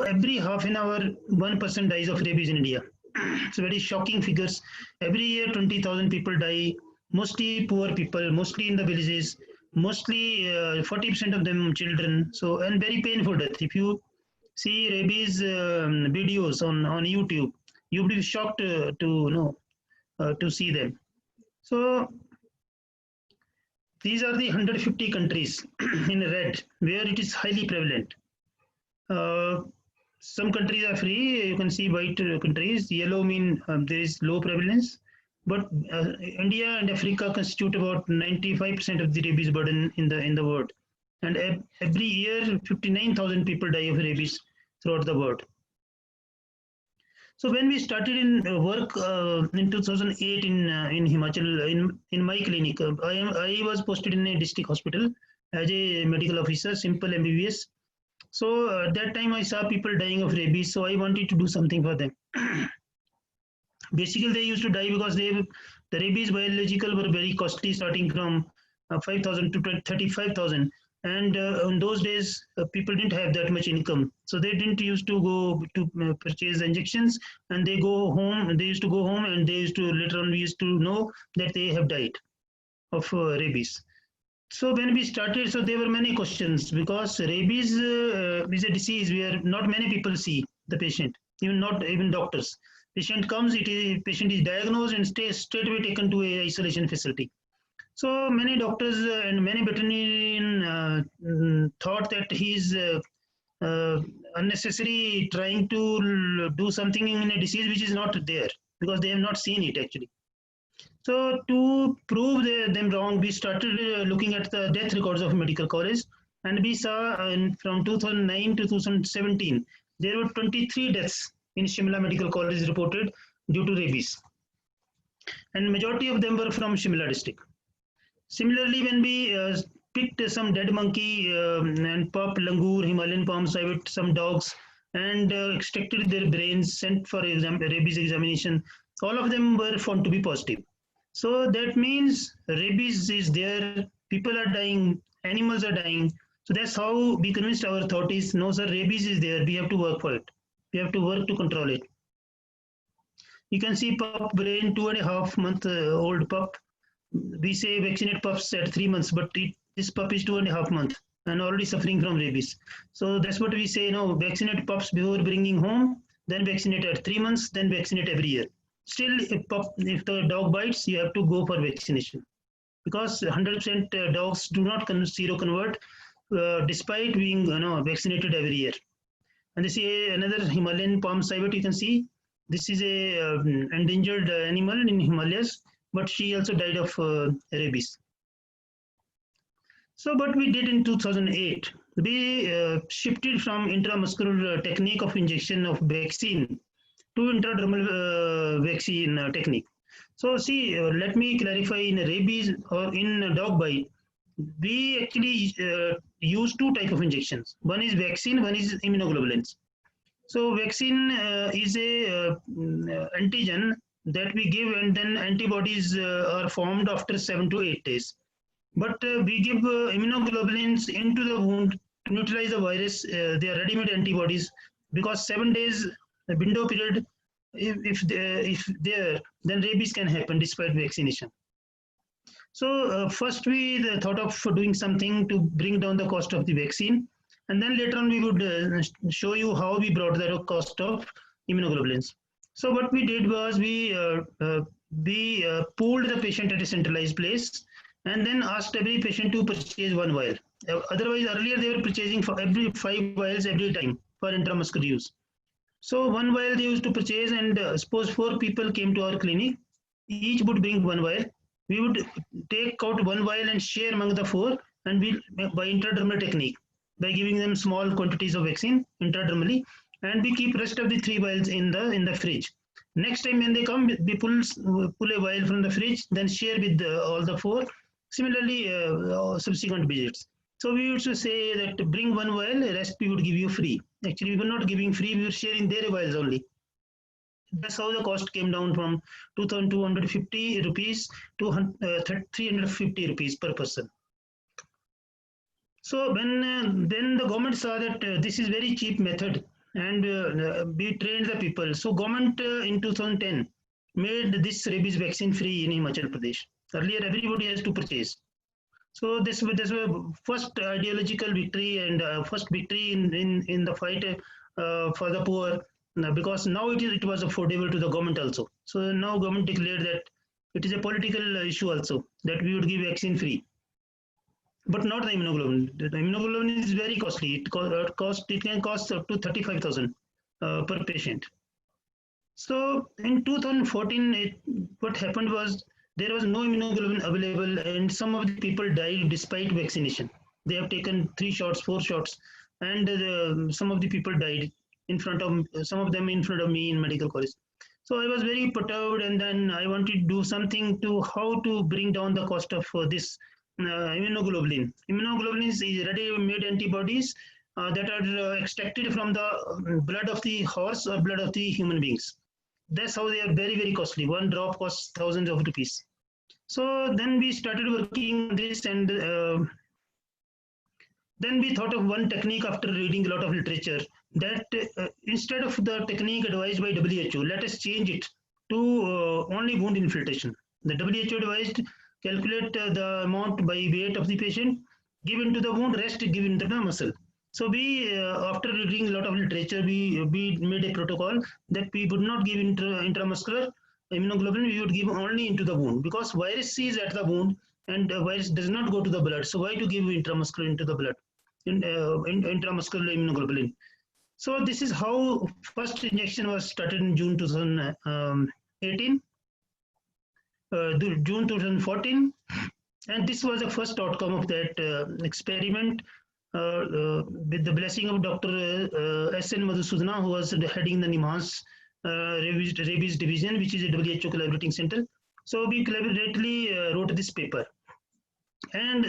every half an hour, one person dies of rabies in India. It's very shocking figures. Every year, 20,000 people die, mostly poor people, mostly in the villages, mostly 40% of them children. So, and very painful death. If you see rabies videos on YouTube, you'll be shocked to know to see them. So, these are the 150 countries in red where it is highly prevalent. Uh, some countries are free. You can see white countries. Yellow mean there is low prevalence. But India and Africa constitute about 95% of the rabies burden in the world. And every year, 59,000 people die of rabies throughout the world. So when we started in work in 2008 in Himachal in my clinic, I was posted in a district hospital as a medical officer, simple MBBS. So at that time I saw people dying of rabies, so I wanted to do something for them. Basically, they used to die because the rabies biological were very costly, starting from 5,000 to 35,000. And in those days, people didn't have that much income, so they didn't used to go to purchase injections, and they go home. They used to go home, and they used to later on we used to know that they have died of rabies. So when we started, so there were many questions because rabies is a disease where not many people see the patient, even not even doctors. Patient comes, patient is diagnosed and straight away taken to a isolation facility. So many doctors and many veterinarian thought that he's unnecessary trying to do something in a disease which is not there because they have not seen it actually. So to prove them wrong, we started looking at the death records of medical college, and we saw from 2009 to 2017 there were 23 deaths in Shimla Medical College reported due to rabies, and majority of them were from Shimla district. Similarly, when we picked some dead monkey and pup, langur, Himalayan palm civet, some dogs, and extracted their brains, sent for rabies examination, all of them were found to be positive. So that means rabies is there, people are dying, animals are dying. So that's how we convinced our authorities, no sir, rabies is there, we have to work for it. We have to work to control it. You can see pup brain, 2.5 month old pup. We say vaccinate pups at 3 months, but this pup is 2.5 months and already suffering from rabies. So that's what we say, no, vaccinate pups before bringing home, then vaccinate at 3 months, then vaccinate every year. Still, if the dog bites, you have to go for vaccination because 100% dogs do not seroconvert despite being vaccinated every year. And this is another Himalayan palm civet. You can see this is a endangered animal in Himalayas, but she also died of rabies. So, what we did in 2008, we shifted from intramuscular technique of injection of vaccine to intradermal vaccine technique. So see, let me clarify, in rabies or in dog bite, we actually use two type of injections. One is vaccine, one is immunoglobulins. So vaccine is a antigen that we give, and then antibodies are formed after 7 to 8 days. But we give immunoglobulins into the wound to neutralize the virus. They are ready-made antibodies because 7 days window period, if there, then rabies can happen despite vaccination. So first we thought of doing something to bring down the cost of the vaccine, and then later on we would show you how we brought the cost of immunoglobulins. So what we did was we pooled the patient at a centralized place, and then asked every patient to purchase one vial. Otherwise, earlier they were purchasing for every 5 vials every time for intramuscular use. So one vial they used to purchase, and suppose 4 people came to our clinic, each would bring one vial. We would take out one vial and share among the 4, and we by intradermal technique, by giving them small quantities of vaccine intradermally, and we keep rest of the 3 vials in the fridge. Next time when they come, we pull a vial from the fridge, then share with all the 4. Similarly, subsequent visits. So we used to say that bring one vial, the rest we would give you free. Actually, we were not giving free, we were sharing their vials only. That's how the cost came down from 2,250 rupees to 350 rupees per person. So when then the government saw that this is very cheap method and we trained the people. So government in 2010 made this rabies vaccine free in Himachal Pradesh. Earlier, everybody has to purchase. So this was first ideological victory and first victory in the fight for the poor, because now it was affordable to the government also. So now government declared that it is a political issue also, that we would give vaccine free, but not the immunoglobulin. The immunoglobulin is very costly. It can cost up to 35,000 per patient. So in 2014, what happened was there was no immunoglobulin available, and some of the people died despite vaccination. They have taken 3 shots, 4 shots, and some of the people died in front of some of them in front of me in medical college. So I was very perturbed, and then I wanted to do something to how to bring down the cost of this immunoglobulin. Immunoglobulin is ready-made antibodies that are extracted from the blood of the horse or blood of the human beings. That's how they are very, very costly. One drop costs thousands of rupees. So then we started working on this, and then we thought of one technique after reading a lot of literature, that instead of the technique advised by WHO, let us change it to only wound infiltration. The WHO advised calculate the amount by weight of the patient, give into the wound, rest give into the muscle. So we, after reading a lot of literature, we made a protocol that we would not give intramuscular immunoglobulin, we would give only into the wound, because virus is at the wound and virus does not go to the blood. So why to give intramuscular into the blood, intramuscular immunoglobulin? So this is how first injection was started in June 2018, June 2014, and this was the first outcome of that experiment. With the blessing of Dr. S.N. Madhusudana, who was heading the NIMHANS rabies division, which is a WHO collaborating center. So we collaboratively wrote this paper. And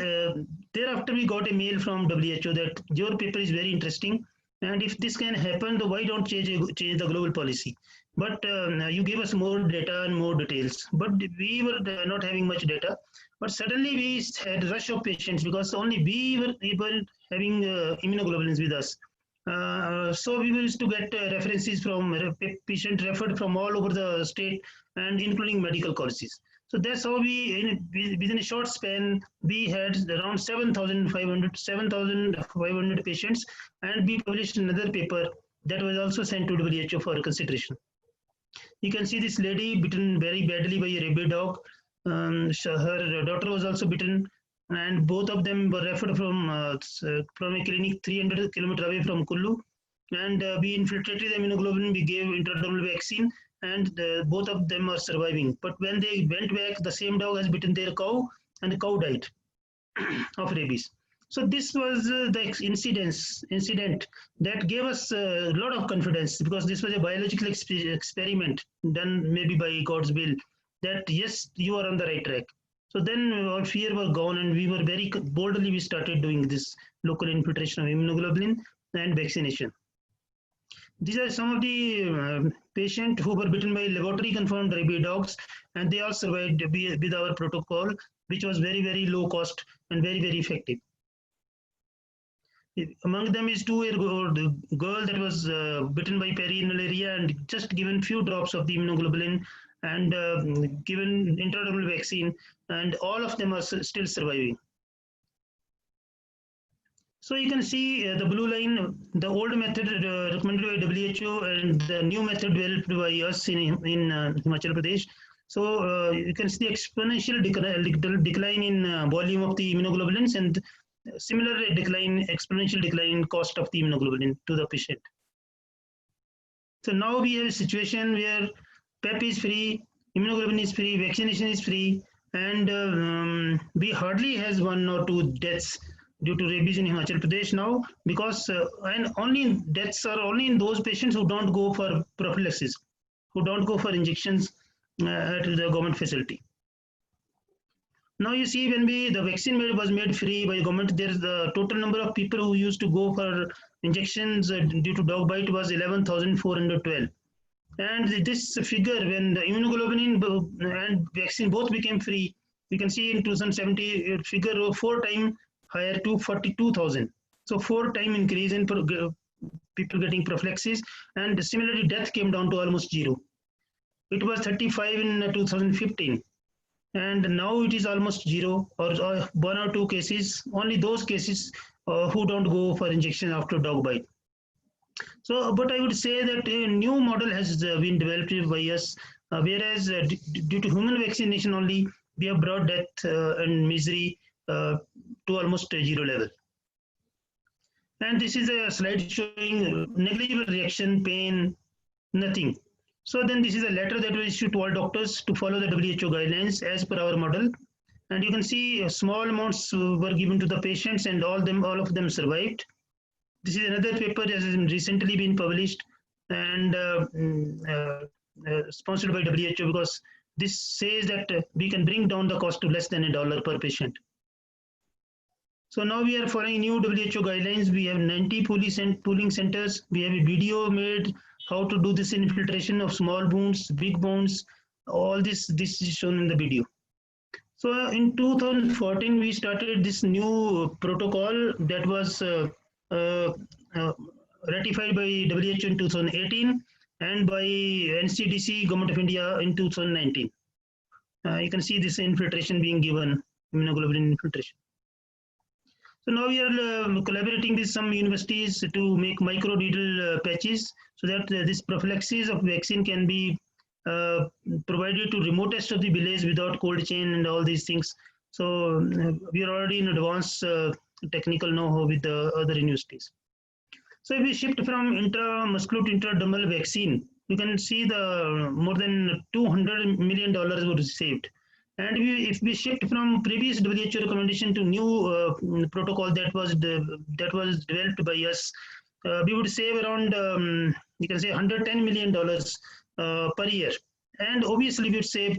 thereafter we got a mail from WHO that your paper is very interesting, and if this can happen, then why don't change the global policy? But you give us more data and more details. But we were not having much data. But suddenly we had a rush of patients, because only we were able having immunoglobulins with us. So we used to get references from patient referred from all over the state, and including medical colleges. So that's how we, within a short span, we had around 7,500 patients, and we published another paper that was also sent to WHO for consideration. You can see this lady bitten very badly by a rabid dog. Her daughter was also bitten, and both of them were referred from a clinic 300 kilometers away from Kullu. And we infiltrated the immunoglobulin, we gave intradermal vaccine, and both of them are surviving. But when they went back, the same dog has bitten their cow, and the cow died of rabies. So this was the incident that gave us a lot of confidence, because this was a biological experiment done maybe by God's will, that yes, you are on the right track. So then our fear was gone, and we were very boldly, we started doing this local infiltration of immunoglobulin and vaccination. These are some of the patients who were bitten by laboratory confirmed rabies dogs, and they all survived with our protocol, which was very, very low cost and very, very effective. Among them is 2-year-old girl that was bitten by perinolaria and just given few drops of the immunoglobulin and given intradermal vaccine, and all of them are still surviving. So you can see the blue line, the old method recommended by WHO and the new method developed by us in Himachal Pradesh. So you can see the exponential decline in volume of the immunoglobulins, and similar exponential decline in cost of the immunoglobulin to the patient. So now we have a situation where PEP is free, immunoglobulin is free, vaccination is free, and we hardly has 1 or 2 deaths due to rabies in Himachal Pradesh now, because and only deaths are only in those patients who don't go for prophylaxis, who don't go for injections at the government facility. Now you see, when the vaccine was made free by government, there's the total number of people who used to go for injections due to dog bite was 11,412. And this figure, when the immunoglobulin and vaccine both became free, you can see in 2017 figure 4 times higher to 42,000. So 4 times increase in people getting prophylaxis, and similarly death came down to almost zero. It was 35 in 2015, and now it is almost zero, or 1 or 2 cases, only those cases who don't go for injection after dog bite. So, but I would say that a new model has been developed by us, whereas due to human vaccination only, we have brought death and misery to almost zero level. And this is a slide showing negligible reaction, pain, nothing. So then this is a letter that was issued to all doctors to follow the WHO guidelines as per our model. And you can see small amounts were given to the patients, and all of them survived. This is another paper that has recently been published and sponsored by WHO, because this says that we can bring down the cost to less than $1 per patient. So now we are following new WHO guidelines. We have 90 pooling centers. We have a video made how to do this infiltration of small wounds, big wounds. All this is shown in the video. So in 2014, we started this new protocol that was ratified by WHO in 2018 and by NCDC, Government of India, in 2019. You can see this infiltration being given, immunoglobulin infiltration. So now we are collaborating with some universities to make microneedle patches, so that this prophylaxis of vaccine can be provided to remotest of the village without cold chain and all these things. So we are already in advanced technical know-how with the other universities. So if we shift from intramuscular to intradermal vaccine, you can see the more than $200 million were saved. And if we shift from previous WHO recommendation to new protocol that was developed by us, we would save around you can say $110 million per year. And obviously we would save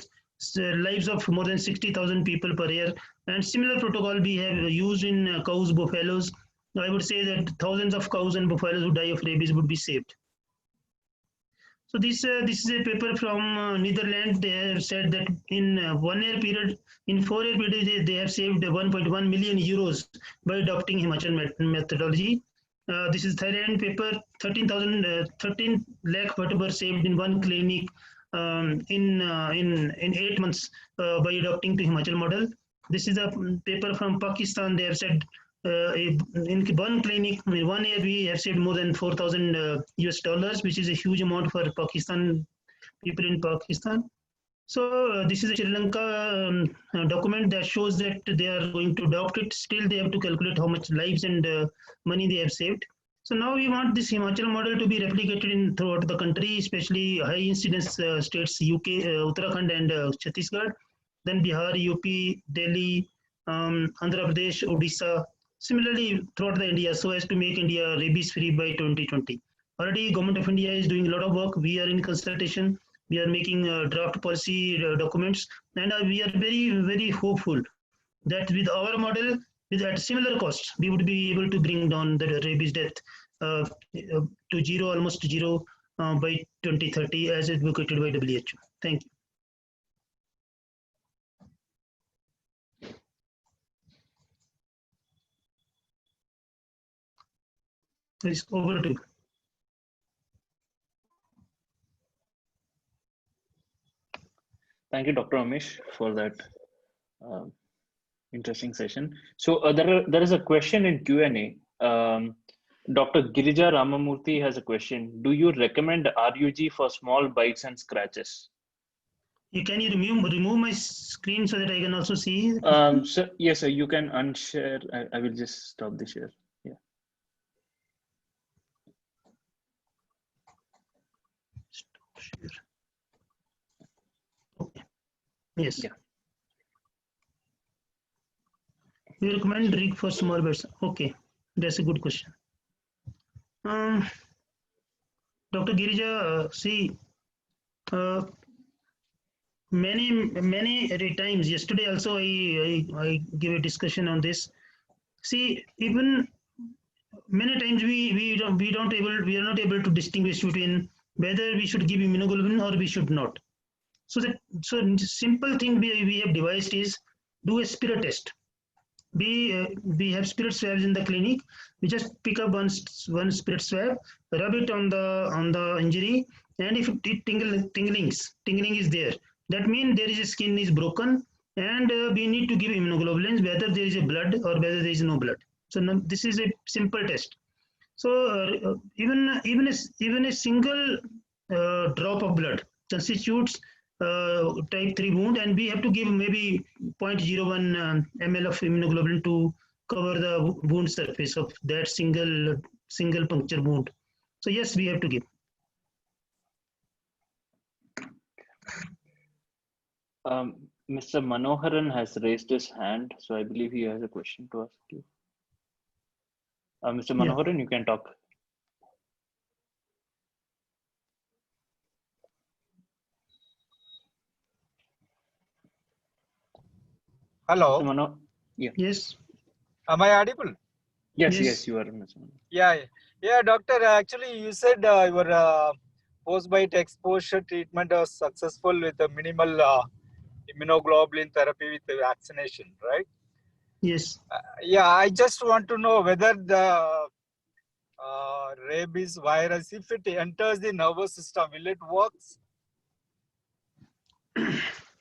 lives of more than 60,000 people per year. And similar protocol we have used in cows, buffaloes. I would say that thousands of cows and buffaloes who die of rabies would be saved. So this is a paper from Netherlands. They have said that in 1 year period, in 4 year period, they have saved 1.1 million euros by adopting Himachal methodology. This is Thailand paper. 13 lakh whatever saved in one clinic in 8 months by adopting to Himachal model. This is a paper from Pakistan. They have said in one clinic, in 1 year, we have saved more than $4,000 US, which is a huge amount for Pakistan, people in Pakistan. So this is a Sri Lanka document that shows that they are going to adopt it. Still, they have to calculate how much lives and money they have saved. So now we want this Himachal model to be replicated throughout the country, especially high incidence states, UK, Uttarakhand and Chhattisgarh, then Bihar, UP, Delhi, Andhra Pradesh, Odisha, similarly throughout the India, so as to make India rabies free by 2020. Already Government of India is doing a lot of work. We are in consultation. We are making draft policy documents, and we are very, very hopeful that with our model, with at similar cost, we would be able to bring down the rabies death to zero, almost zero by 2030 as advocated by WHO. Thank you. It's over to you. Thank you, Dr. Amish, for that interesting session. So there is a question in Q&A. Dr. Girija Ramamurthy has a question. Do you recommend RUG for small bites and scratches? Can you remove my screen so that I can also see? So yes, sir, you can unshare. I will just stop the share. Yeah. Stop share. Okay. Yes. Yeah. You recommend rig for small birds? Okay, that's a good question. Dr. Girija, see, many times, yesterday also I gave a discussion on this. See, even many times we are not able to distinguish between whether we should give immunoglobulin or we should not. So simple thing we have devised is do a spirit test. we have spirit swabs in the clinic. We just pick up one spirit swab, rub it on the injury, and if tingling is there, that means there is a skin is broken, and we need to give immunoglobulins whether there is a blood or whether there is no blood. So no, this is a simple test. So even a single drop of blood constitutes type 3 wound, and we have to give maybe 0.01 ml of immunoglobulin to cover the wound surface of that single puncture wound. So yes, we have to give. Mr. Manoharan has raised his hand, so I believe he has a question to ask you. Mr. Manoharan, you can talk. Hello. Yeah. Yes. Am I audible? Yes, you are, Mr. Manoharan. Yeah, doctor. Actually, you said your post-bite exposure treatment was successful with a minimal immunoglobulin therapy with the vaccination, right? Yes. Yeah, I just want to know whether the rabies virus, if it enters the nervous system, will it work?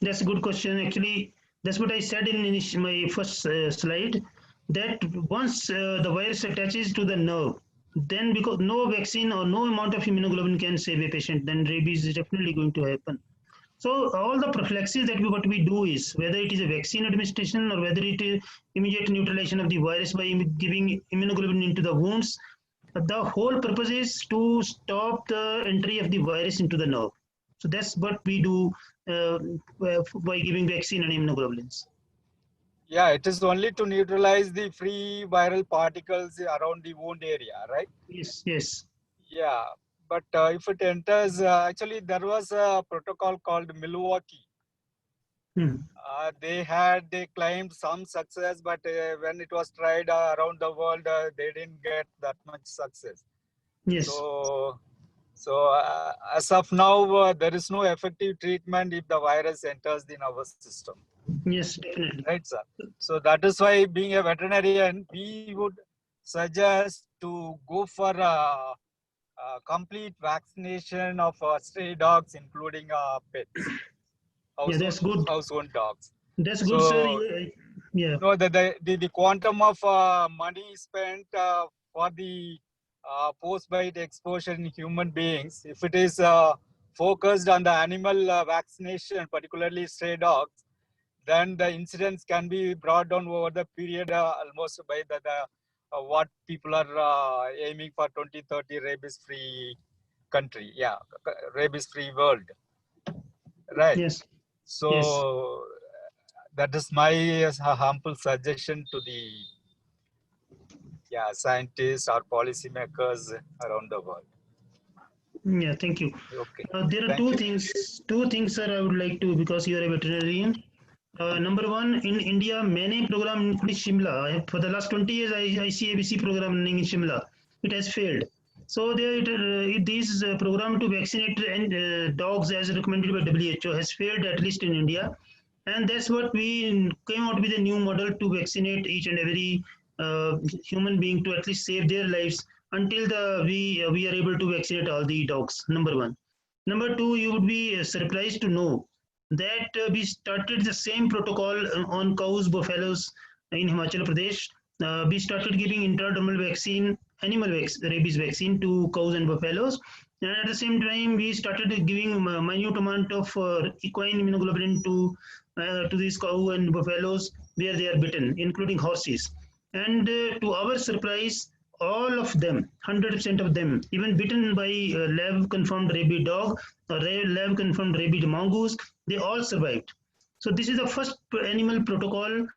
That's a good question. Actually, that's what I said in my first slide, that once the virus attaches to the nerve, then because no vaccine or no amount of immunoglobulin can save a patient, then rabies is definitely going to happen. So all the prophylaxis that what we do is, whether it is a vaccine administration or whether it is immediate neutralization of the virus by giving immunoglobulin into the wounds, the whole purpose is to stop the entry of the virus into the nerve. So that's what we do by giving vaccine and immunoglobulins. Yeah, it is only to neutralize the free viral particles around the wound area, right? Yes. Yeah, but if it enters, actually there was a protocol called Milwaukee. They claimed some success, but when it was tried around the world, they didn't get that much success. Yes. So as of now, there is no effective treatment if the virus enters the nervous system. Yes, definitely. Right, sir. So that is why, being a veterinarian, we would suggest to go for a complete vaccination of stray dogs, including pets. Yeah, that's good. Household dogs. That's good, sir. Yeah. No, the quantum of money spent for the post-bite exposure in human beings, if it is focused on the animal vaccination, particularly stray dogs, then the incidence can be brought down over the period almost by what people are aiming for 2030 rabies-free country. Yeah, rabies-free world. Right. Yes. So that is my humble suggestion to the scientists or policymakers around the world. Yeah, thank you. Okay. There are two things, sir, I would like to, because you are a veterinarian. Number one, in India, many programs, including Shimla, for the last 20 years, I see ABC program running in Shimla. It has failed. So this program to vaccinate dogs as recommended by WHO has failed, at least in India. And that's what we came out with a new model to vaccinate each and every human being to at least save their lives until we are able to vaccinate all the dogs. Number one. Number two, you would be surprised to know that we started the same protocol on cows, buffaloes in Himachal Pradesh. We started giving intradermal vaccine, rabies vaccine to cows and buffaloes. And at the same time, we started giving minute amount of equine immunoglobulin to these cow and buffaloes where they are bitten, including horses. And to our surprise, all of them, 100% of them, even bitten by lab-confirmed rabid dog or lab-confirmed rabid mongoose, they all survived. So this is the first animal protocol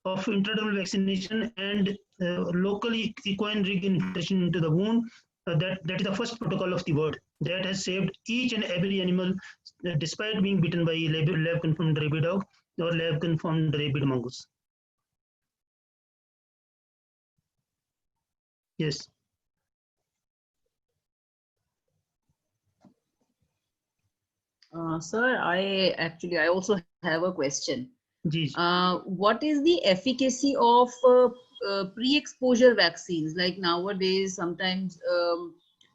of intradermal vaccination and local equine rig infiltration into the wound. That is the first protocol of the world that has saved each and every animal despite being bitten by lab-confirmed rabid dog or lab-confirmed rabid mongoose. Yes. Sir, I also have a question. Ji what is the efficacy of pre-exposure vaccines? Like nowadays, sometimes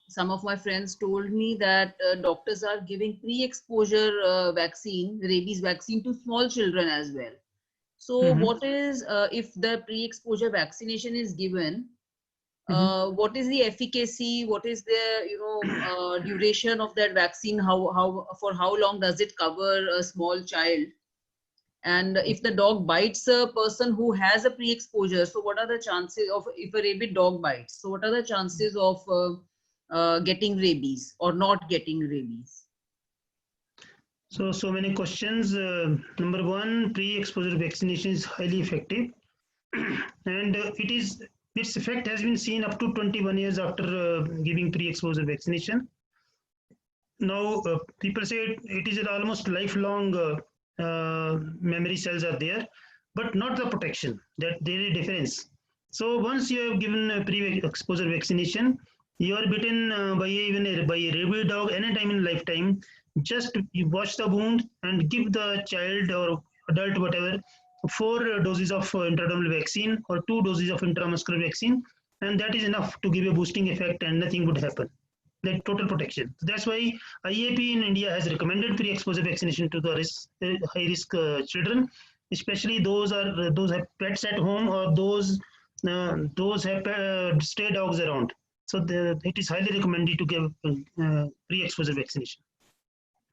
some of my friends told me that doctors are giving pre-exposure vaccine, rabies vaccine to small children as well. So what is, if the pre-exposure vaccination is given, what is the efficacy? What is the duration of that vaccine? For how long does it cover a small child? And if the dog bites a person who has a pre-exposure, so what are the chances of, if a rabid dog bites, so what are the chances of getting rabies or not getting rabies? So many questions. Number one, pre-exposure vaccination is highly effective, and its effect has been seen up to 21 years after giving pre-exposure vaccination. Now, people say it is almost lifelong. Memory cells are there, but not the protection. That there is a difference. So once you have given a pre-exposure vaccination, you are bitten by a rabid dog anytime in lifetime. Just you wash the wound and give the child or adult, whatever, 4 doses of intradermal vaccine or 2 doses of intramuscular vaccine, and that is enough to give a boosting effect, and nothing would happen. Like total protection. That's why IAP in India has recommended pre-exposure vaccination to the high-risk children, especially those have pets at home, or those have stray dogs around. So it is highly recommended to give pre-exposure vaccination.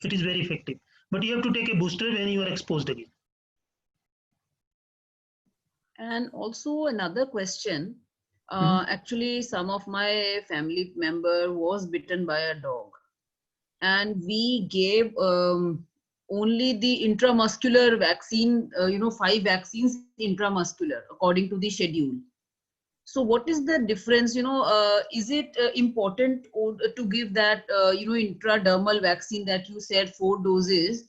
It is very effective, but you have to take a booster when you are exposed again. And also another question. Actually, some of my family member was bitten by a dog, and we gave only the intramuscular vaccine, 5 vaccines intramuscular according to the schedule. So what is the difference? Is it important to give that, intradermal vaccine that you said 4 doses?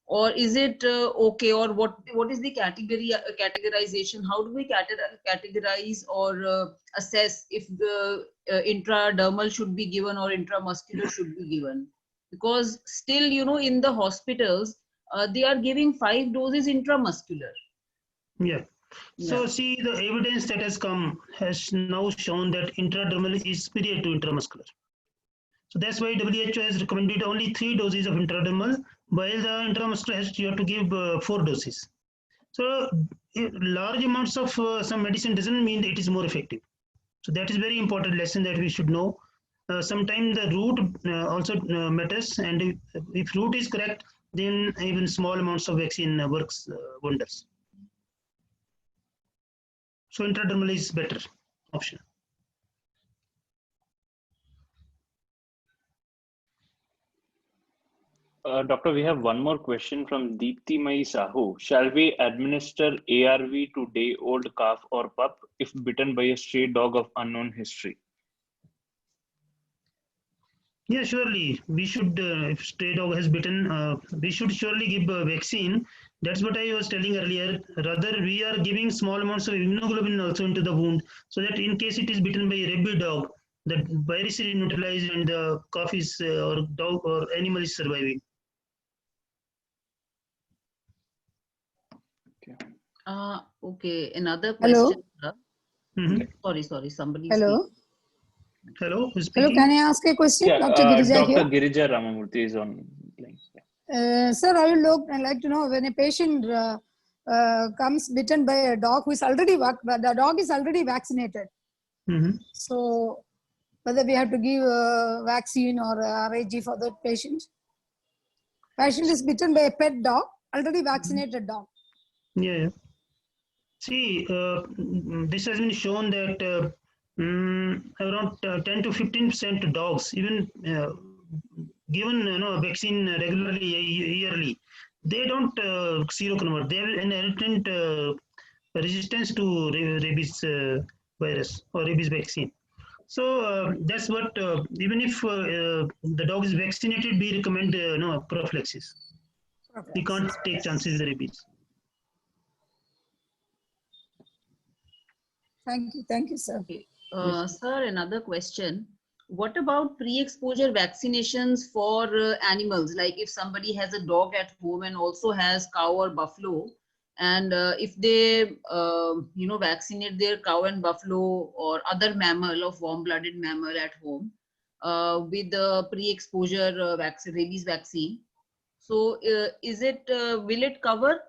Or is it okay? Or what is the categorization? How do we categorize or assess if the intradermal should be given or intramuscular should be given? Because still, in the hospitals, they are giving 5 doses intramuscular. Yeah. So see, the evidence that has come has now shown that intradermal is superior to intramuscular. So that's why WHO has recommended only 3 doses of intradermal, while the intramuscular you have to give 4 doses. So large amounts of some medicine doesn't mean that it is more effective. So that is very important lesson that we should know. Sometimes the route also matters, and if route is correct, then even small amounts of vaccine works wonders. So intradermal is better option. Doctor, we have one more question from Deepti Mai Sahu. Shall we administer ARV to day-old calf or pup if bitten by a stray dog of unknown history? Yeah, surely we should. If stray dog has bitten, we should surely give a vaccine. That's what I was telling earlier. Rather, we are giving small amounts of immunoglobulin also into the wound, so that in case it is bitten by a rabid dog, the virus is neutralized and the calf is or dog or animal is surviving. Okay. Another question. Hello. Sorry. Somebody. Hello. Hello. Who's speaking? Hello. Can I ask a question? Yeah, Dr. Girija Dr. here. Girija Ramamurthy is on line. Sir, I would like to know, when a patient comes bitten by a dog who is already the dog is already vaccinated. So whether we have to give a vaccine or RAG for that patient. Patient is bitten by a pet dog, already vaccinated dog. Yeah. See, this has been shown that around 10 to 15% dogs, even given vaccine regularly yearly, they don't seroconvert. They have inherent resistance to rabies virus or rabies vaccine. So that's what even if the dog is vaccinated, we recommend prophylaxis. We can't take chances with rabies. Thank you, sir. Okay. Sir, another question. What about pre-exposure vaccinations for animals? Like if somebody has a dog at home and also has cow or buffalo, And if they vaccinate their cow and buffalo or other mammal of warm-blooded mammal at home with the pre-exposure rabies vaccine, so will it cover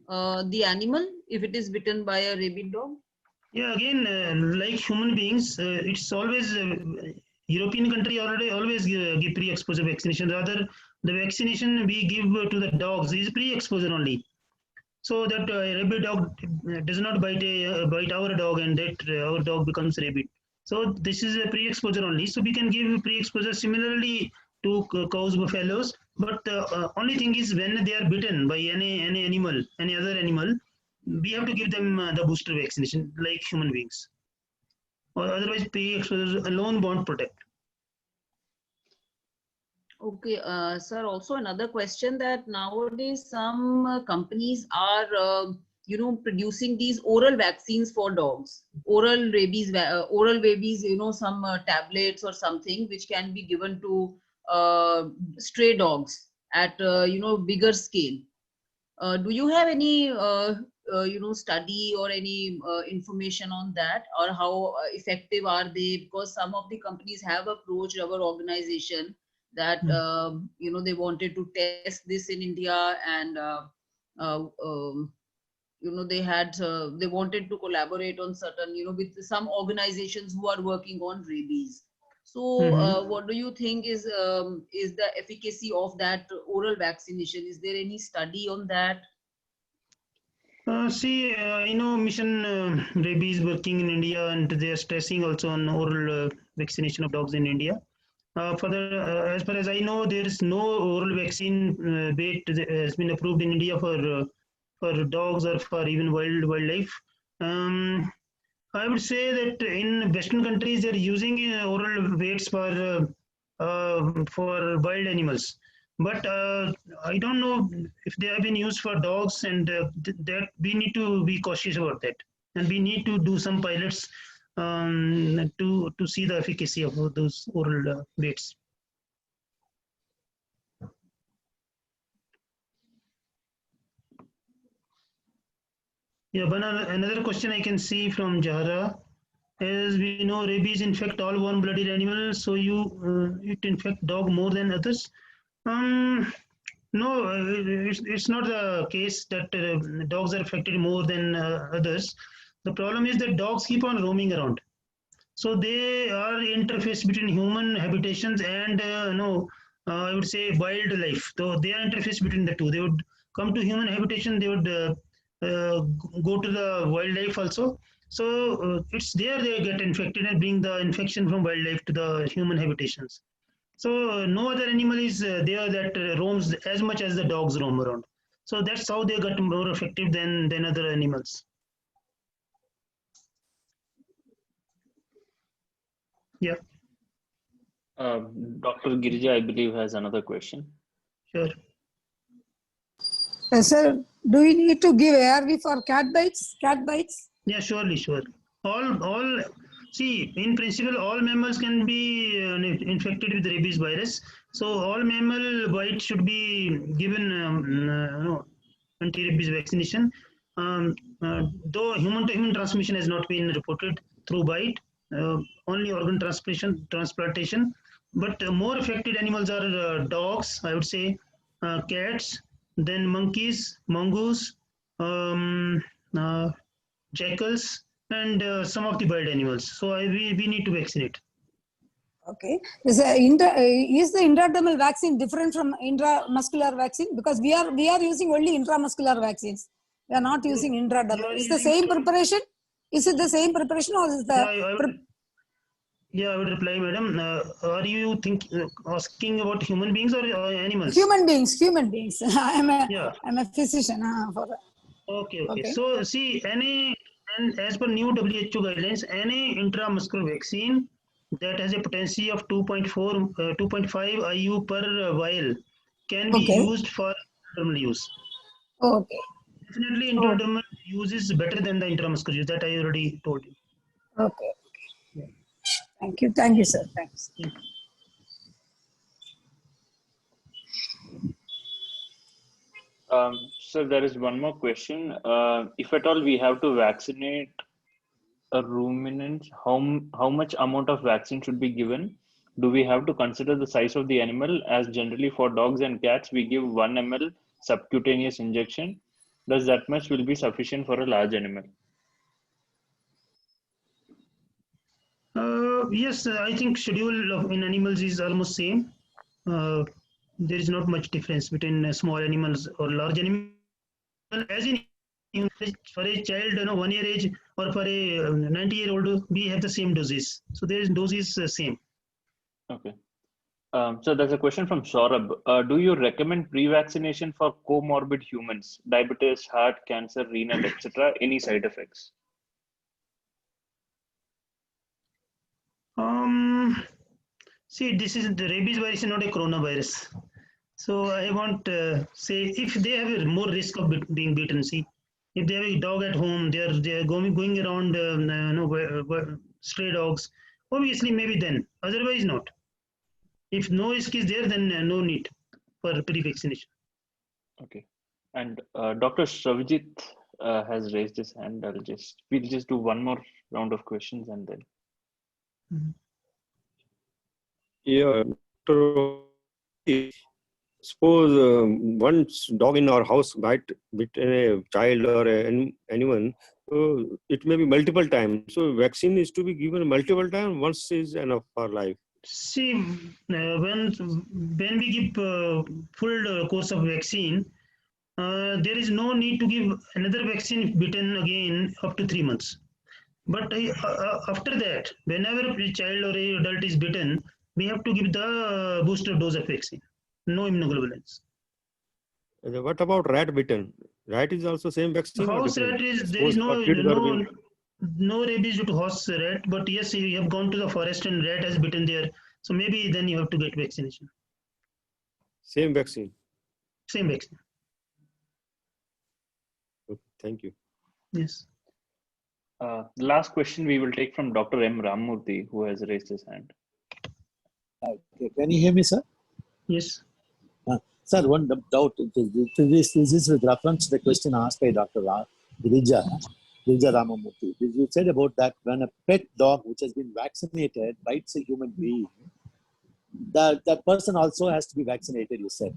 the animal if it is bitten by a rabid dog? Yeah, again, like human beings, it's always European country always give pre-exposure vaccination. Rather, the vaccination we give to the dogs is pre-exposure only, so that rabid dog does not bite our dog, and that our dog becomes rabid. So this is a pre-exposure only. So we can give pre-exposure similarly to cows, buffaloes. But only thing is when they are bitten by any animal, any other animal, we have to give them the booster vaccination like human beings. Or otherwise, pre-exposure alone won't protect. Okay, sir. Also, another question that nowadays some companies are, producing these oral vaccines for dogs, oral rabies, some tablets or something which can be given to stray dogs at bigger scale. Do you have any study or any information on that, or how effective are they? Because some of the companies have approached our organization that they wanted to test this in India, and uh, um, they wanted to collaborate on certain with some organizations who are working on rabies. So what do you think is the efficacy of that oral vaccination? Is there any study on that? See, I know Mission Rabies working in India, and they are stressing also on oral vaccination of dogs in India. As far as I know, there is no oral vaccine has been approved in India for dogs or for even wildlife. I would say that in Western countries, they're using oral weights for wild animals. But I don't know if they have been used for dogs, and that we need to be cautious about that. And we need to do some pilots to see the efficacy of those oral weights. Yeah, but another question I can see from Jahara. As we know, rabies infect all warm-blooded animals, so it infect dog more than others. No, it's not the case that dogs are affected more than others. The problem is that dogs keep on roaming around. So they are interface between human habitations and I would say wildlife. So they are interface between the two. They would come to human habitation. They would go to the wildlife also. So it's there they get infected and bring the infection from wildlife to the human habitations. So no other animal is there that roams as much as the dogs roam around. So that's how they got more effective than other animals. Yeah. Dr. Girija, I believe, has another question. Sure. Sir, do we need to give ARV for cat bites? Cat bites? Yeah, surely, sure. See, in principle, all mammals can be infected with rabies virus. So all mammal bites should be given anti-rabies vaccination. Though human-to-human transmission has not been reported through bite, only organ transplantation. But more affected animals are dogs, I would say, cats, then monkeys, mongoose, jackals, and some of the wild animals. So we need to vaccinate. Okay. Is the intradermal vaccine different from intramuscular vaccine? Because we are using only intramuscular vaccines. We are not using intradermal. Is the same preparation? Is it the same preparation, or is the? Yeah, I would reply, madam. Are you asking about human beings or animals? Human beings. I'm a physician. Okay. So see, and as per new WHO guidelines, any intramuscular vaccine that has a potency of 2.5 IU per vial can be used for intradermal use. Okay. Definitely, intradermal use is better than the intramuscular use. That I already told you. Okay. Yeah. Thank you, sir. Thanks. So there is one more question. If at all we have to vaccinate a ruminant, how much amount of vaccine should be given? Do we have to consider the size of the animal? As generally for dogs and cats, we give 1 ml subcutaneous injection. Does that much will be sufficient for a large animal? Yes, I think schedule in animals is almost same. There is not much difference between small animals or large animals. As in for a child, 1 year age, or for a 90-year-old, we have the same doses. So there is doses same. Okay. So there's a question from Saurabh. Do you recommend pre-vaccination for comorbid humans, diabetes, heart, cancer, renal, etc.? Any side effects? See, this is the rabies virus, is not a coronavirus. So I won't say if they have a more risk of being bitten. See, if they have a dog at home, they are going around, stray dogs. Obviously, maybe then. Otherwise, not. If no risk is there, then no need for pre-vaccination. Okay. And Dr. Savjit has raised his hand. We'll just do one more round of questions and then. Yeah, suppose one dog in our house bit a child or anyone, it may be multiple times. So vaccine is to be given multiple times. Once is enough for life. See, when we give full course of vaccine, there is no need to give another vaccine if bitten again up to 3 months. But after that, whenever a child or a adult is bitten, we have to give the booster dose of vaccine. No immunoglobulins. What about rat bitten? Rat is also same vaccine. House rat is there is no rabies due to house rat, but yes, you have gone to the forest and rat has bitten there, so maybe then you have to get vaccination. Same vaccine. Same vaccine. Okay, thank you. Yes. The last question we will take from Dr. M. Ramamurthy, who has raised his hand. Okay. Can you hear me, sir? Yes. Sir, one doubt. This is with reference to the question asked by Dr. Girija Ramamurthy. You said about that when a pet dog which has been vaccinated bites a human being, that person also has to be vaccinated, you said.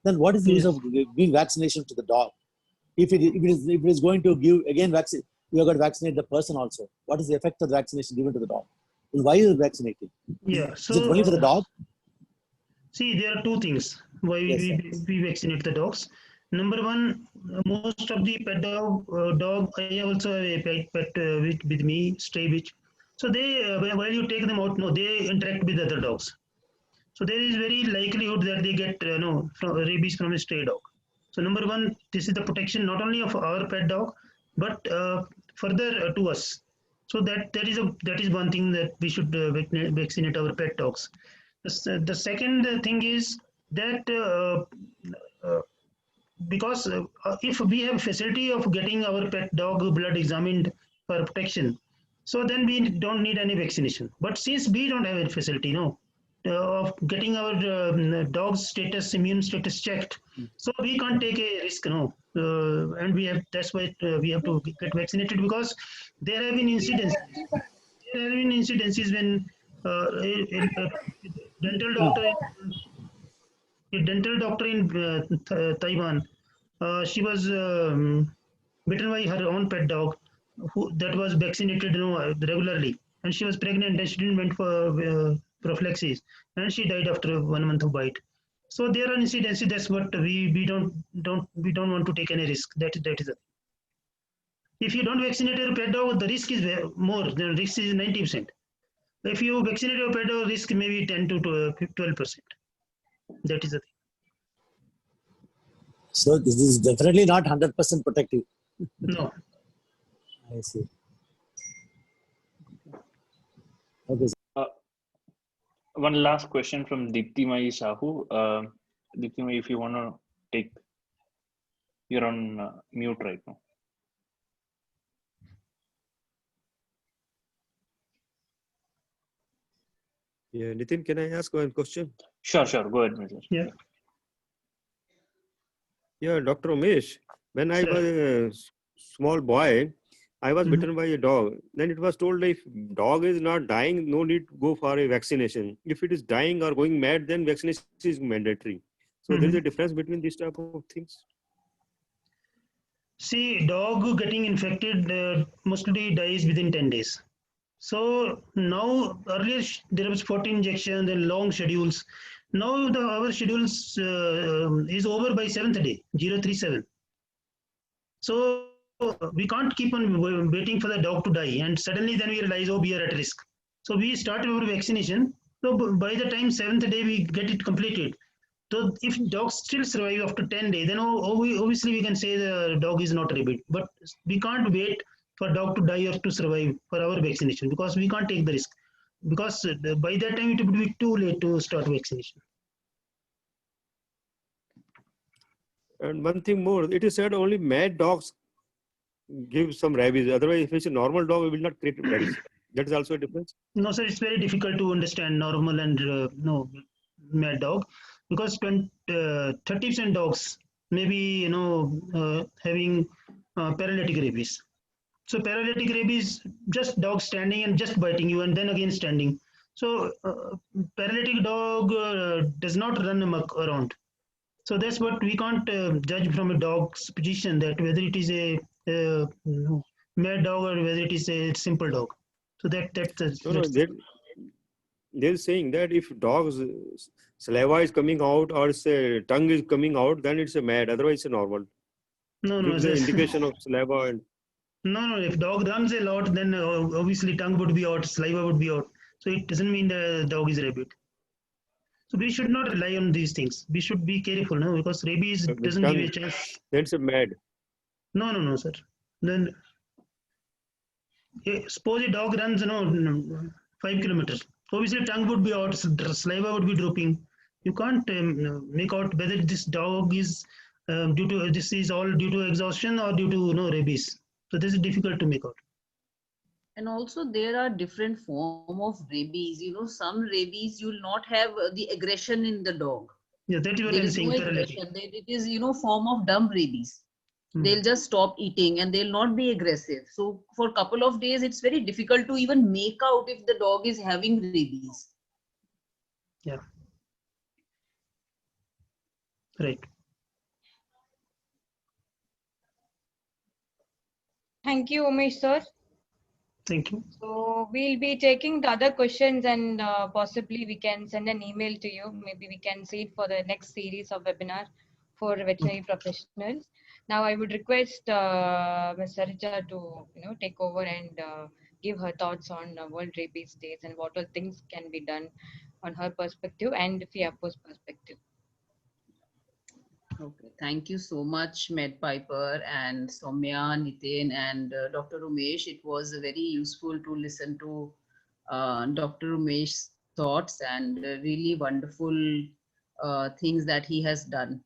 Then what is the use of giving vaccination to the dog? If it is going to give again vaccine, you are going to vaccinate the person also. What is the effect of the vaccination given to the dog? And why is it vaccinating? Yeah. So is it only for the dog? See, there are two things why we vaccinate the dogs. Number one, most of the pet dog, I also have a pet with me, stray bitch. So they, while you take them out, they interact with other dogs. So there is very likelihood that they get rabies from a stray dog. So number one, this is the protection not only of our pet dog, but further to us. So that is one thing that we should vaccinate our pet dogs. The second thing is that because if we have facility of getting our pet dog blood examined for protection, so then we don't need any vaccination. But since we don't have a facility, of getting our dog's immune status checked, so we can't take a risk, and that's why we have to get vaccinated, because there have been incidences. There have been incidences when a dental doctor in Taiwan, she was bitten by her own pet dog, that was vaccinated regularly, and she was pregnant and she didn't went for prophylaxis, and she died after 1 month of bite. So there are incidences. That's what we don't want to take any risk. That is it. If you don't vaccinate your pet dog, the risk is more. The risk is 90%. If you vaccinate your pet dog, risk maybe 10 to 12%. That is the thing. So this is definitely not 100% protective. No. I see. Okay. One last question from Deeptimai Sahu. Deeptimai, if you want to take, you're on mute right now. Yeah, Nitin, can I ask one question? Sure. Go ahead, Mr. Yeah. Yeah, Dr. Umesh, when I was a small boy, I was bitten by a dog. Then it was told if dog is not dying, no need to go for a vaccination. If it is dying or going mad, then vaccination is mandatory. So there is a difference between these type of things. See, dog getting infected mostly dies within 10 days. So now earlier there was 14 injections and long schedules. Now our schedules is over by 7th day, 037. So we can't keep on waiting for the dog to die, and suddenly then we realize, oh, we are at risk. So we start our vaccination. So by the time 7th day we get it completed. So if dogs still survive after 10 days, then obviously we can say the dog is not rabid. But we can't wait for dog to die or to survive for our vaccination, because we can't take the risk. Because by that time it would be too late to start vaccination. And one thing more, it is said only mad dogs give some rabies. Otherwise, if it's a normal dog, it will not create rabies. That is also a difference. No, sir, it's very difficult to understand normal and no mad dog, because 30% dogs may be having paralytic rabies. So paralytic rabies, just dog standing and just biting you and then again standing. So paralytic dog does not run amok around. So that's what we can't judge from a dog's position, that whether it is a mad dog or whether it is a simple dog. So they're saying that if dog's saliva is coming out or tongue is coming out, then it's a mad. Otherwise, it's a normal. No, gives the indication of saliva and. No. If dog runs a lot, then obviously tongue would be out, saliva would be out. So it doesn't mean the dog is rabid. So we should not rely on these things. We should be careful, no, because rabies doesn't give a chance. That's a mad. No, sir. Then suppose a dog runs, 5 kilometers. Obviously, tongue would be out, saliva would be dropping. You can't make out whether this dog is this is all due to exhaustion or due to rabies. So this is difficult to make out. And also there are different form of rabies. Some rabies you will not have the aggression in the dog. Yeah, that is what I'm saying. It is form of dumb rabies. They'll just stop eating and they'll not be aggressive. So for a couple of days, it's very difficult to even make out if the dog is having rabies. Yeah. Right. Thank you, Umesh sir. Thank you. So we'll be taking the other questions, and possibly we can send an email to you. Maybe we can see it for the next series of webinar for veterinary professionals. Now I would request Ms. Sarija to take over and give her thoughts on World Rabies Days and what all things can be done on her perspective and FIAPO's perspective. Okay, thank you so much, Med Piper and Soumya, Nitin, and Dr. Umesh. It was very useful to listen to Dr. Umesh's thoughts and really wonderful things that he has done.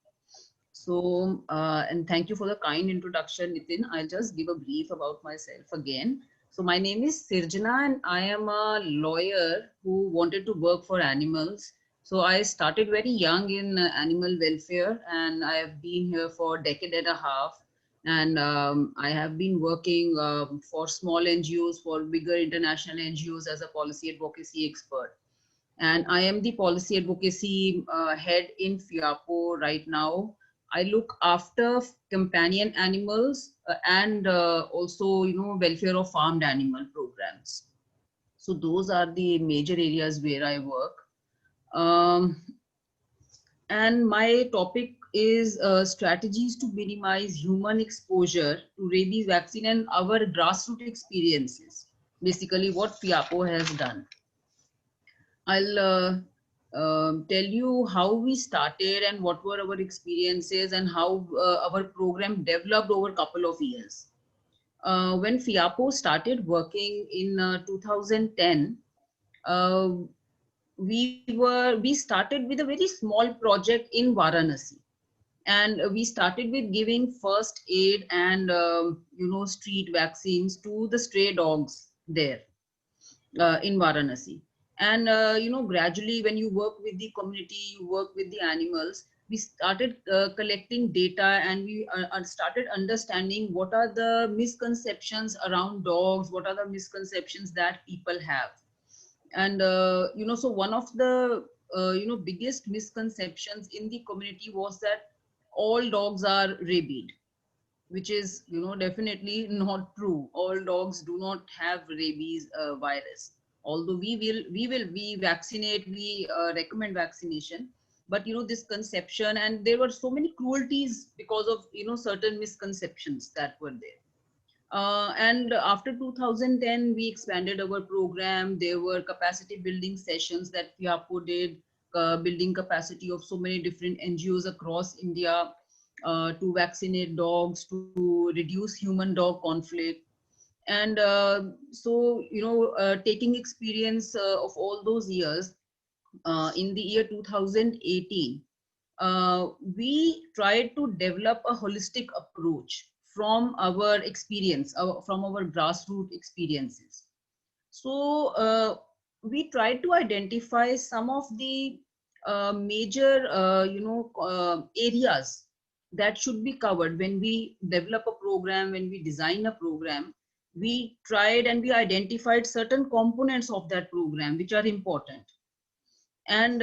So, and thank you for the kind introduction, Nitin. I'll just give a brief about myself again. So my name is Sirjana and I am a lawyer who wanted to work for animals. So I started very young in animal welfare, and I have been here for a decade and a half. And I have been working for small NGOs, for bigger international NGOs as a policy advocacy expert. And I am the policy advocacy head in FIAPO right now. I look after companion animals and also, welfare of farmed animal programs. So those are the major areas where I work. And my topic is strategies to minimize human exposure to rabies vaccine and our grassroots experiences. Basically what FIAPO has done. I'll tell you how we started and what were our experiences and how our program developed over a couple of years. When FIAPO started working in 2010, we started with a very small project in Varanasi, and we started with giving first aid and street vaccines to the stray dogs there in Varanasi. And gradually when you work with the community, you work with the animals, we started collecting data, and we started understanding what are the misconceptions around dogs, what are the misconceptions that people have. And so one of the biggest misconceptions in the community was that all dogs are rabid, which is definitely not true. All dogs do not have rabies virus, although we vaccinate, we recommend vaccination. But this conception, and there were so many cruelties because of certain misconceptions that were there. And after 2010, we expanded our program. There were capacity building sessions that FIAPO did, building capacity of so many different NGOs across India to vaccinate dogs, to reduce human-dog conflict. And taking experience of all those years, in the year 2018, we tried to develop a holistic approach from our experience, from our grassroots experiences. So we tried to identify some of the major, areas that should be covered when we develop a program, when we design a program. We tried and we identified certain components of that program which are important. And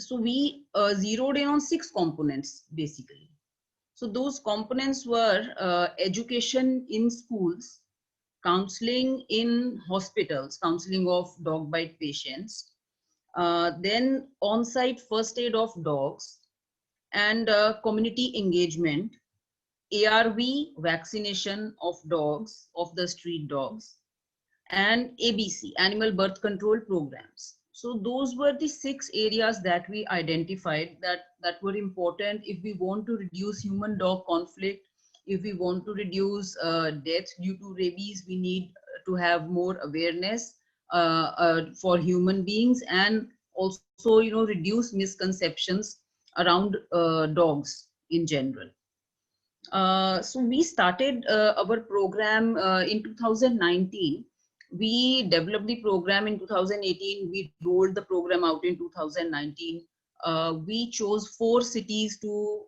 so we zeroed in on 6 components, basically. So those components were education in schools, counseling in hospitals, counseling of dog bite patients, then on-site first aid of dogs, and community engagement, ARV vaccination of dogs, of the street dogs, and ABC, animal birth control programs. So those were the 6 areas that we identified that were important if we want to reduce human-dog conflict. If we want to reduce deaths due to rabies, we need to have more awareness for human beings, and also reduce misconceptions around dogs in general. So we started our program in 2019. We developed the program in 2018. We rolled the program out in 2019. We chose 4 cities to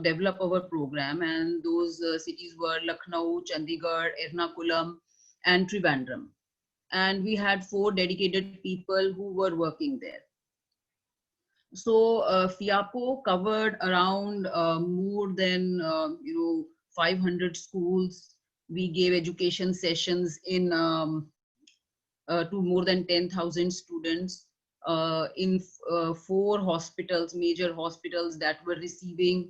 develop our program, and those cities were Lucknow, Chandigarh, Ernakulam, and Trivandrum. And we had 4 dedicated people who were working there. So FIAPO covered around more than 500 schools. We gave education sessions in to more than 10,000 students in 4 hospitals, major hospitals that were receiving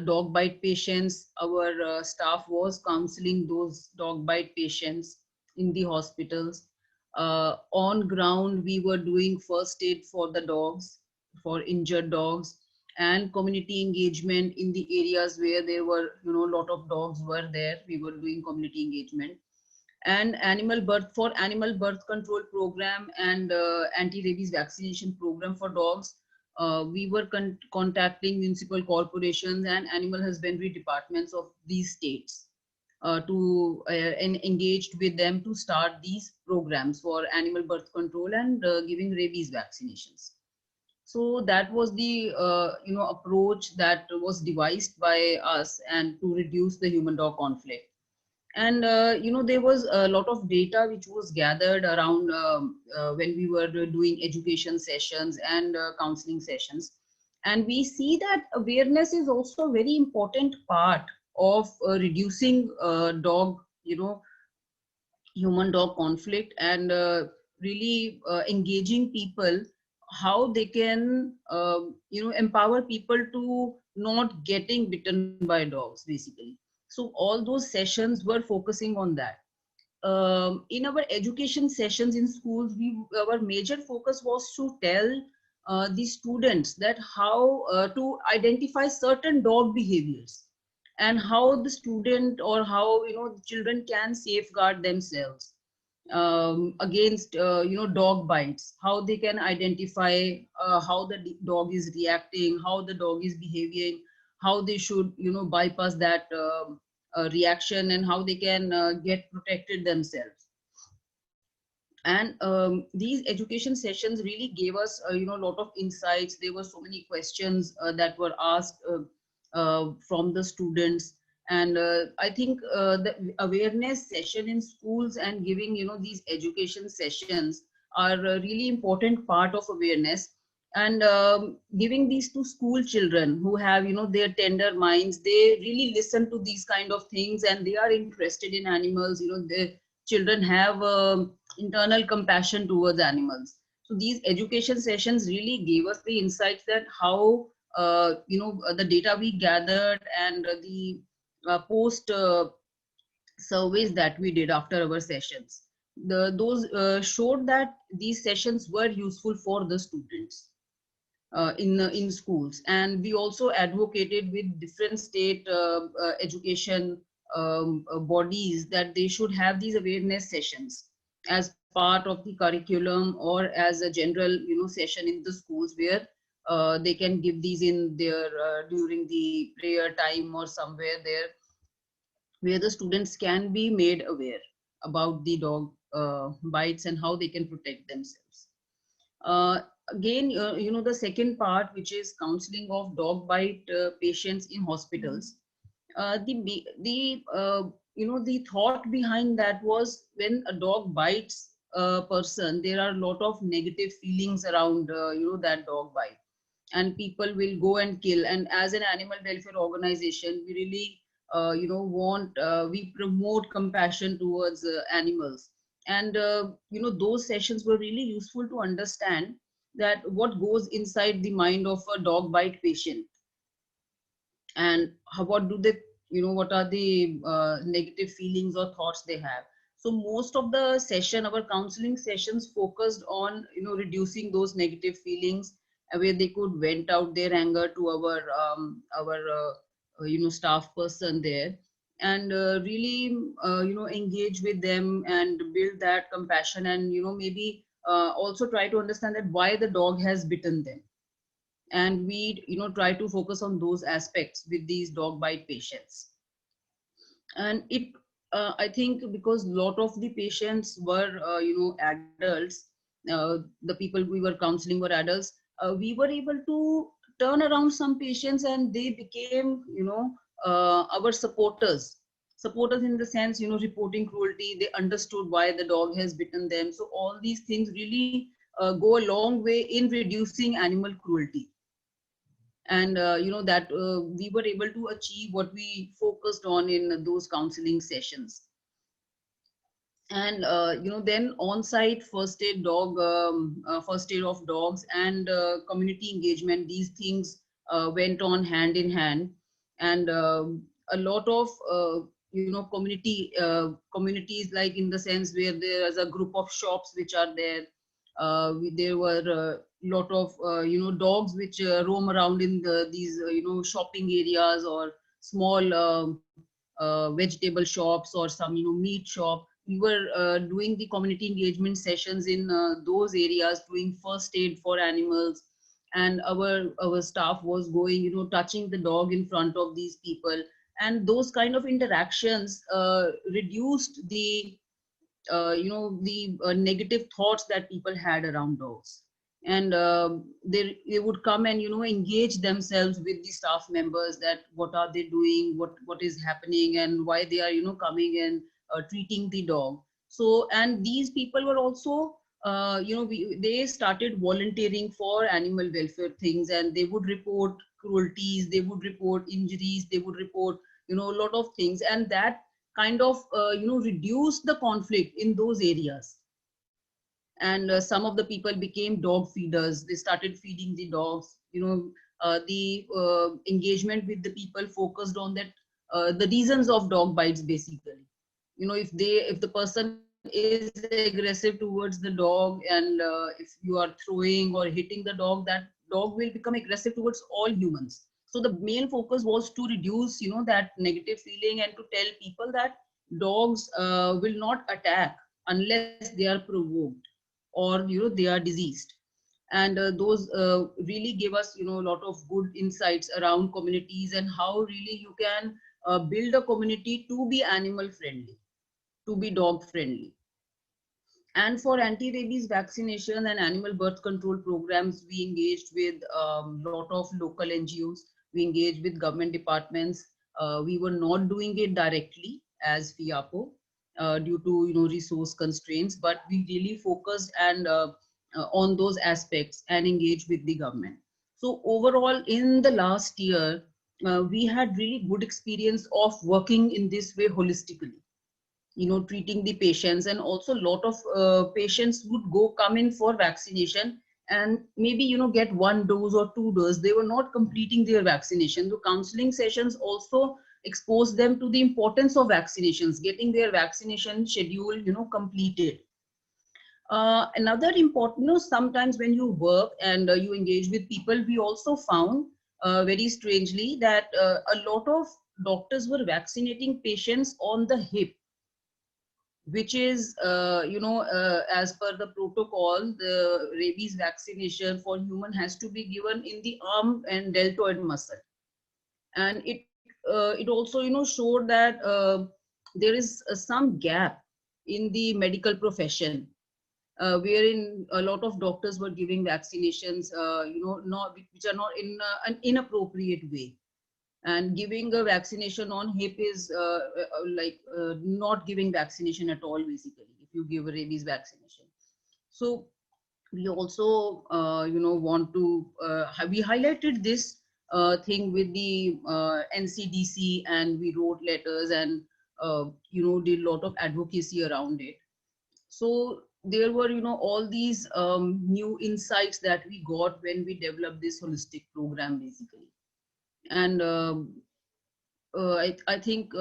dog bite patients. Our staff was counseling those dog bite patients in the hospitals. On ground, we were doing first aid for the dogs, for injured dogs, and community engagement in the areas where there were a lot of dogs were there. We were doing community engagement. And animal birth control program and anti-rabies vaccination program for dogs. We were contacting municipal corporations and animal husbandry departments of these states and engaged with them to start these programs for animal birth control and giving rabies vaccinations. So that was the approach that was devised by us, and to reduce the human-dog conflict. And there was a lot of data which was gathered around when we were doing education sessions and counseling sessions. And we see that awareness is also a very important part of reducing human-dog conflict, and really engaging people how they can empower people to not getting bitten by dogs, basically. So all those sessions were focusing on that. In our education sessions in schools, our major focus was to tell the students that how to identify certain dog behaviors, and how the student, or how the children can safeguard themselves against dog bites, how they can identify how the dog is reacting, how the dog is behaving, how they should bypass that reaction, and how they can get protected themselves. And these education sessions really gave us a lot of insights. There were so many questions that were asked from the students. And I think the awareness session in schools and giving these education sessions are a really important part of awareness. And giving these to school children who have their tender minds, they really listen to these kind of things and they are interested in animals. The children have internal compassion towards animals. So these education sessions really gave us the insights that how the data we gathered and the post surveys that we did after our sessions, those showed that these sessions were useful for the students in schools. And we also advocated with different state education bodies that they should have these awareness sessions as part of the curriculum or as a general session in the schools, where they can give these in their during the prayer time or somewhere there, where the students can be made aware about the dog bites and how they can protect themselves. Again, the second part, which is counseling of dog bite patients in hospitals. The thought behind that was, when a dog bites a person, there are a lot of negative feelings around that dog bite, and people will go and kill. And as an animal welfare organization, we really we promote compassion towards animals. And those sessions were really useful to understand that what goes inside the mind of a dog bite patient, and what do they what are the negative feelings or thoughts they have. So most of the session, our counseling sessions, focused on reducing those negative feelings, where they could vent out their anger to our staff person there, and really engage with them and build that compassion, and maybe also try to understand that why the dog has bitten them. And we try to focus on those aspects with these dog bite patients. And it I think because a lot of the patients were adults, the people we were counseling were adults, we were able to turn around some patients, and they became our supporters in the sense reporting cruelty. They understood why the dog has bitten them. So all these things really go a long way in reducing animal cruelty. And that we were able to achieve what we focused on in those counseling sessions. And then on-site first aid first aid of dogs and community engagement, these things went on hand in hand. And a lot of communities, like in the sense where there is a group of shops which are there. There were a lot of dogs which roam around in these shopping areas, or small vegetable shops, or some meat shop. We were doing the community engagement sessions in those areas, doing first aid for animals. And our staff was going touching the dog in front of these people. And those kind of interactions reduced the negative thoughts that people had around dogs. And they would come and engage themselves with the staff members, that what are they doing, what is happening, and why they are coming and treating the dog. So, and these people were also they started volunteering for animal welfare things, and they would report cruelties, they would report injuries, they would report a lot of things. And that kind of reduce the conflict in those areas. And some of the people became dog feeders. They started feeding the dogs. The engagement with the people focused on that, the reasons of dog bites, basically. If the person is aggressive towards the dog, and if you are throwing or hitting the dog, that dog will become aggressive towards all humans. So the main focus was to reduce that negative feeling, and to tell people that dogs will not attack unless they are provoked, or they are diseased. And those really give us a lot of good insights around communities, and how really you can build a community to be animal friendly, to be dog friendly. And for anti-rabies vaccination and animal birth control programs, we engaged with a lot of local NGOs. We engaged with government departments. We were not doing it directly as FIAPO due to resource constraints, but we really focused and on those aspects and engaged with the government. So overall, in the last year, we had really good experience of working in this way holistically, treating the patients. And also a lot of patients would come in for vaccination and maybe get 1 dose or 2 doses. They were not completing their vaccination. The counseling sessions also exposed them to the importance of vaccinations, getting their vaccination schedule completed. Another important, sometimes when you work and you engage with people, we also found very strangely that a lot of doctors were vaccinating patients on the hip, which is, as per the protocol, the rabies vaccination for human has to be given in the arm and deltoid muscle. And it also, showed that there is some gap in the medical profession, wherein a lot of doctors were giving vaccinations, which are not in an inappropriate way. And giving a vaccination on hip is not giving vaccination at all, basically, if you give a rabies vaccination. So we also, want to, we highlighted this thing with the NCDC, and we wrote letters and, did a lot of advocacy around it. So there were, all these new insights that we got when we developed this holistic program, basically. And I think,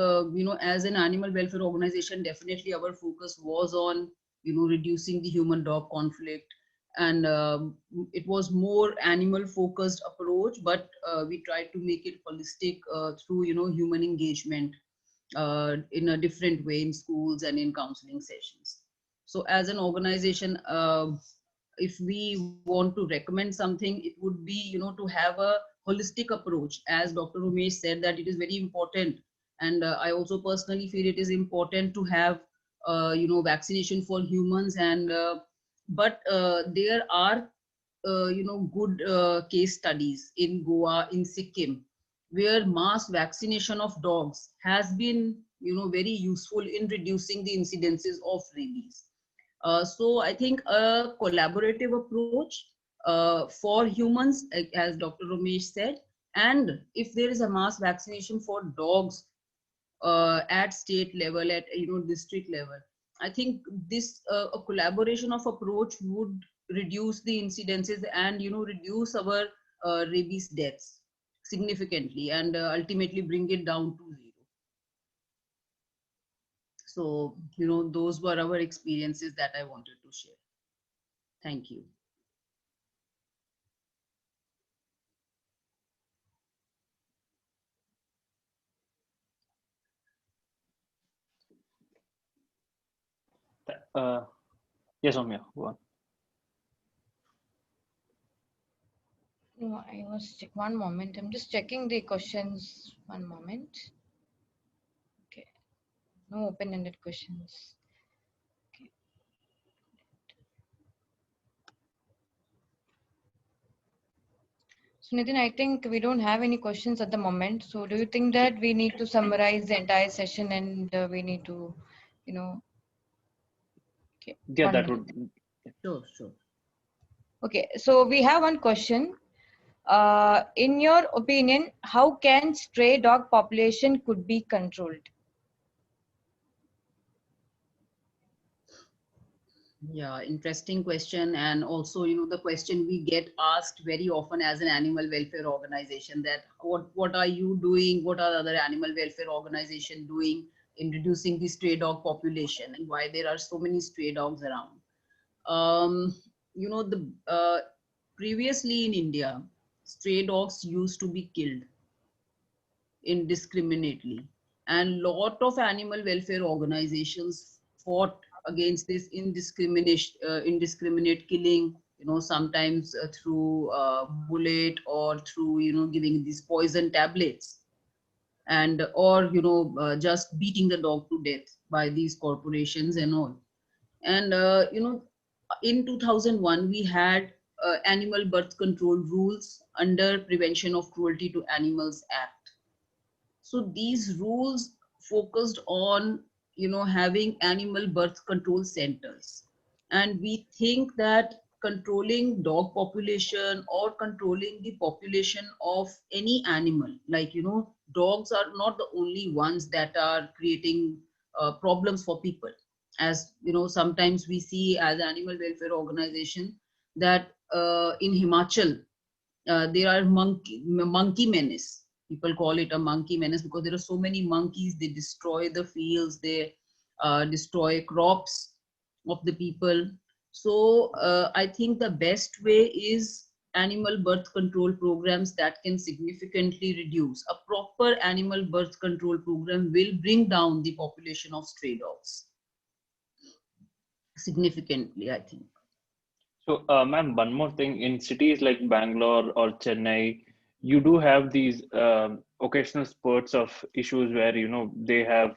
as an animal welfare organization, definitely our focus was on, reducing the human-dog conflict. And it was more animal-focused approach, but we tried to make it holistic through, human engagement in a different way in schools and in counseling sessions. So as an organization, if we want to recommend something, it would be, to have a holistic approach. As Dr. Umesh said, that it is very important. And I also personally feel it is important to have, vaccination for humans. And but there are, good case studies in Goa, in Sikkim, where mass vaccination of dogs has been, very useful in reducing the incidences of rabies. So I think a collaborative approach for humans, as Dr. Ramesh said, and if there is a mass vaccination for dogs at state level, at district level, I think this a collaboration of approach would reduce the incidences and reduce our rabies deaths significantly, and ultimately bring it down to 0. So, those were our experiences that I wanted to share. Thank you. Yes, Soumya, go on. No, I was one moment. I'm just checking the questions. One moment. Okay. No open-ended questions. Okay. So Nitin, I think we don't have any questions at the moment. So do you think that we need to summarize the entire session and we need to, okay. Yeah, that would. Sure. Okay, so we have one question. In your opinion, how can stray dog population could be controlled? Yeah, interesting question. And also, the question we get asked very often as an animal welfare organization, that what are you doing? What are other animal welfare organizations doing in reducing the stray dog population, and why there are so many stray dogs around? Previously in India, stray dogs used to be killed indiscriminately, and lot of animal welfare organizations fought against this indiscriminate killing, sometimes through bullet, or through giving these poison tablets, and or just beating the dog to death by these corporations and all. And, in 2001, we had Animal Birth Control Rules under Prevention of Cruelty to Animals Act. So these rules focused on, having animal birth control centers. And we think that controlling dog population or controlling the population of any animal, like, dogs are not the only ones that are creating problems for people. As sometimes we see as animal welfare organization that in Himachal, there are monkey menace. People call it a monkey menace because there are so many monkeys. They destroy the fields, they destroy crops of the people. So I think the best way is animal birth control programs that can significantly reduce. A proper animal birth control program will bring down the population of stray dogs significantly, I think. So, ma'am, one more thing. In cities like Bangalore or Chennai, you do have these occasional spurts of issues where, they have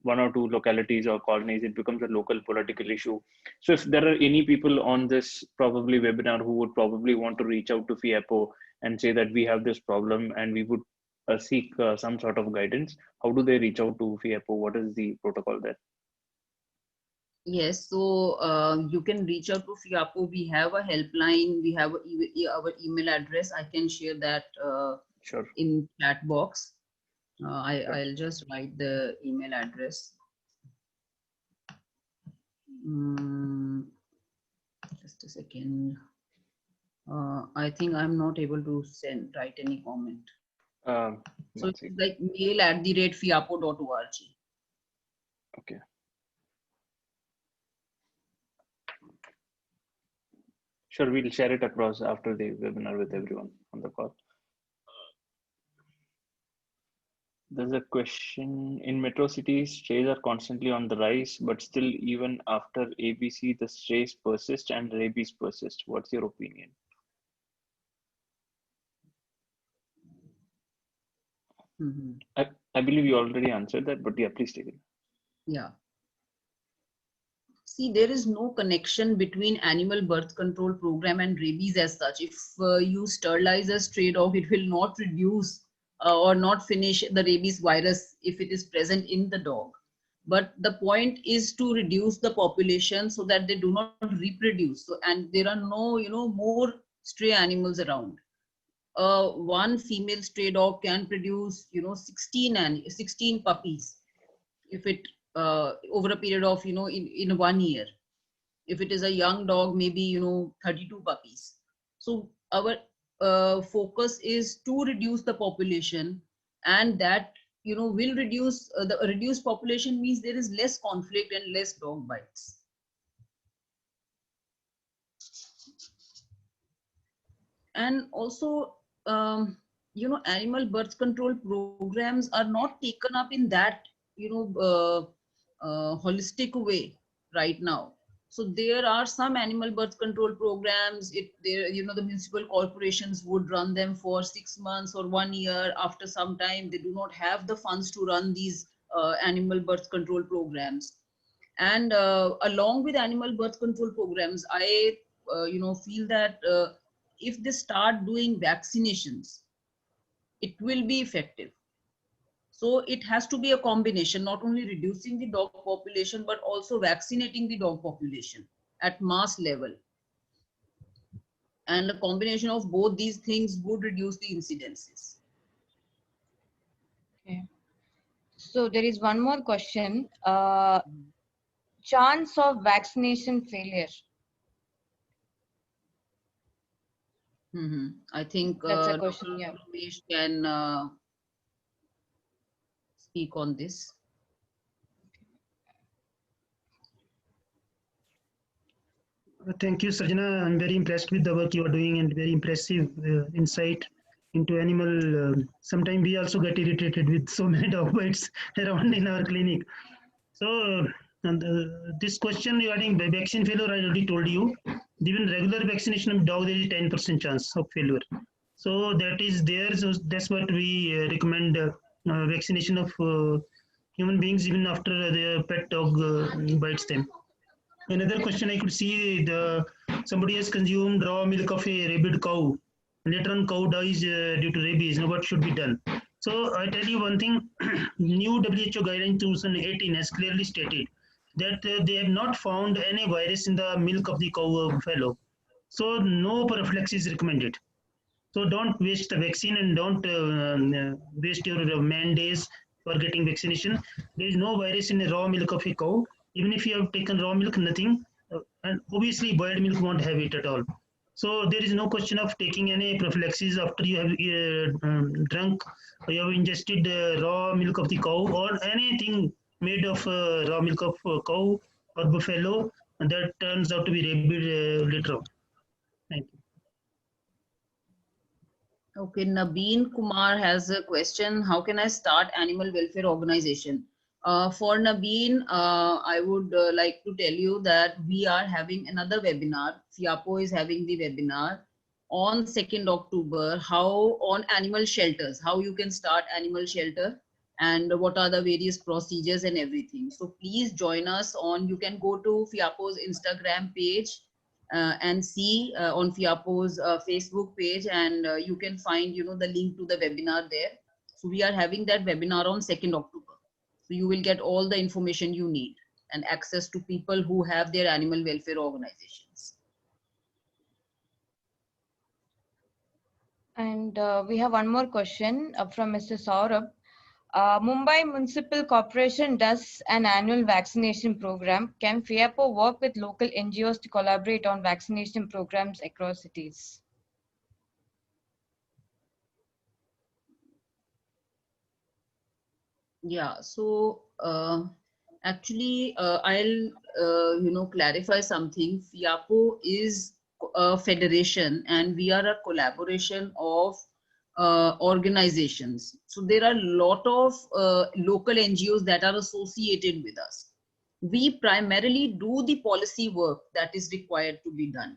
one or two localities or colonies. It becomes a local political issue. So if there are any people on this probably webinar who would probably want to reach out to FIAPO and say that we have this problem and we would seek some sort of guidance, how do they reach out to FIAPO? What is the protocol there? Yes, so you can reach out to FIAPO. We have a helpline. We have our email address. I can share that Sure. in chat box. I'll just write the email address. Just a second. I think I'm not able to write any comment. So it's like mail@fiapo.org. Okay. Sure, we'll share it across after the webinar with everyone on the call. There's a question: in metro cities, strays are constantly on the rise, but still, even after ABC, the strays persist and rabies persist. What's your opinion? I believe you already answered that, but yeah, please take it. Yeah. See, there is no connection between animal birth control program and rabies as such. If you sterilize a stray dog, it will not reduce or not finish the rabies virus if it is present in the dog. But the point is to reduce the population so that they do not reproduce. So, and there are no, more stray animals around. One female stray dog can produce, 16 puppies if it over a period of, in 1 year. If it is a young dog, maybe, 32 puppies. So our focus is to reduce the population, and that, will reduce the reduced population means there is less conflict and less dog bites. And also, animal birth control programs are not taken up in that, holistic way right now. So there are some animal birth control programs. The municipal corporations would run them for 6 months or 1 year. After some time, they do not have the funds to run these animal birth control programs. And along with animal birth control programs, I, feel that if they start doing vaccinations, it will be effective. So it has to be a combination, not only reducing the dog population, but also vaccinating the dog population at mass level. And a combination of both these things would reduce the incidences. Okay. So there is one more question. Chance of vaccination failure. I think that's a question. Dr. Ramesh can speak on this. Thank you, Sarjana. I'm very impressed with the work you are doing and very impressive insight into animal. Sometimes we also get irritated with so many dog bites around in our clinic. So this question regarding vaccine failure, I already told you. Even regular vaccination of dog, there is 10% chance of failure. So that is there. So that's what we recommend vaccination of human beings even after their pet dog bites them. Another question I could see, somebody has consumed raw milk of a rabid cow. Later on, cow dies due to rabies. Now, what should be done? So I tell you one thing, new WHO guideline 2018 has clearly stated that they have not found any virus in the milk of the cow buffalo. So no prophylaxis is recommended. So don't waste the vaccine and don't waste your man days for getting vaccination. There is no virus in the raw milk of a cow. Even if you have taken raw milk, nothing. And obviously boiled milk won't have it at all. So there is no question of taking any prophylaxis after you have drunk or you have ingested raw milk of the cow or anything made of raw milk of cow or buffalo, and that turns out to be rabid later on. Thank you. Okay, Nabeen Kumar has a question. How can I start animal welfare organization? For Nabeen, I would like to tell you that we are having another webinar. FIAPO is having the webinar on 2nd October, how on animal shelters, how you can start animal shelter and what are the various procedures and everything. So please join us on, you can go to FIAPO's Instagram page and see on FIAPO's Facebook page, and you can find, the link to the webinar there. So we are having that webinar on 2nd October. So you will get all the information you need and access to people who have their animal welfare organizations. And we have one more question from Mr. Saurabh. Mumbai Municipal Corporation does an annual vaccination program. Can FIAPO work with local NGOs to collaborate on vaccination programs across cities? Yeah, so actually I'll clarify something. FIAPO is a federation and we are a collaboration of organizations. So there are a lot of local NGOs that are associated with us. We primarily do the policy work that is required to be done.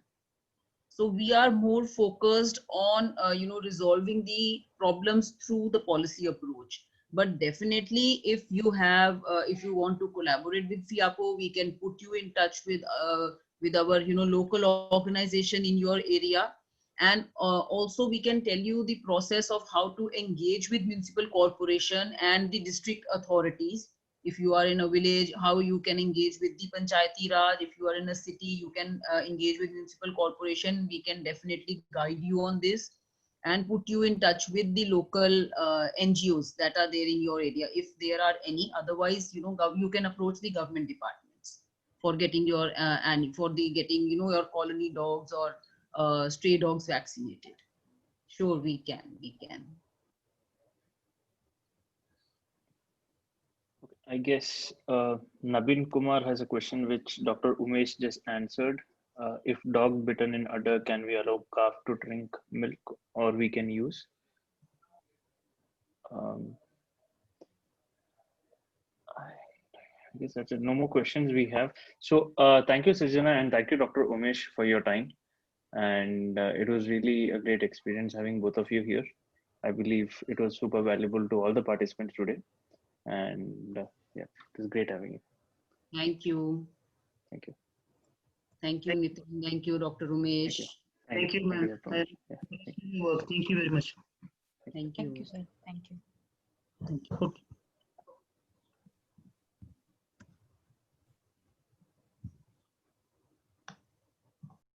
So we are more focused on resolving the problems through the policy approach. But definitely, if you want to collaborate with FIAPO, we can put you in touch with our local organization in your area. And also we can tell you the process of how to engage with municipal corporation and the district authorities. If you are in a village, how you can engage with the Panchayati Raj. If you are in a city, you can engage with municipal corporation. We can definitely guide you on this and put you in touch with the local NGOs that are there in your area, if there are any. Otherwise, you can approach the government departments for getting your getting your colony dogs or stray dogs vaccinated. Sure, we can. I guess Nabeen Kumar has a question which Dr. Umesh just answered. If dog bitten in udder, can we allow calf to drink milk, or we can use? I guess that's it. No more questions we have. So thank you, Srijana, and thank you, Dr. Umesh, for your time. And it was really a great experience having both of you here. I believe it was super valuable to all the participants today. And yeah, it was great having you. Thank you. Thank you. Thank you, Nitin. Thank you, Dr. Umesh. Thank you, ma'am. Thank you very much. Thank you. Thank you, sir. Thank you. Thank you. Okay.